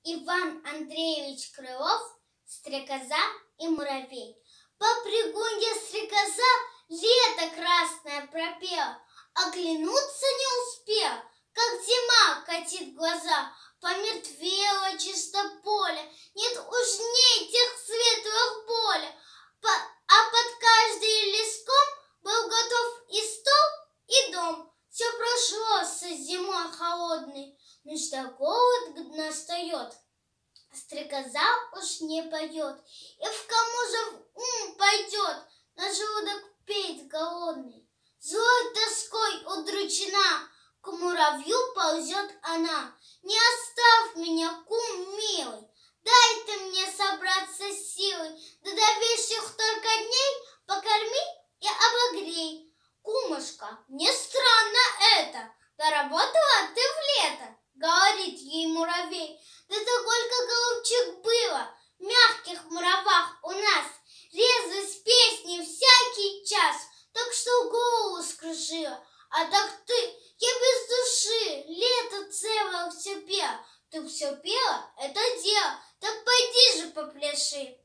Иван Андреевич Крылов «Стрекоза и муравей». По пригунье стрекоза лето красное пропела, оглянуться не успел, как зима катит глаза. Помертвело чисто поле, нет уж дней тех светлых боли. А под каждым леском был готов и стол, и дом. Все прошло со зимой холодной, но что голод настает, стрекоза уж не поет. И в кому же в ум пойдет на желудок петь голодный? Злой тоской удручена, к муравью ползет она. Не оставь меня, кум милый, дай ты мне собраться силой, да до вещих только дней покорми и обогрей. Кумушка, не странно это, доработала ты в лето, говорит ей муравей. Да сколько, голубчик, было в мягких муравах у нас, резвость песни всякий час, так что голову скружила. А так ты, я без души, лето целое все пела. Ты все пела, это дело, так пойди же попляши.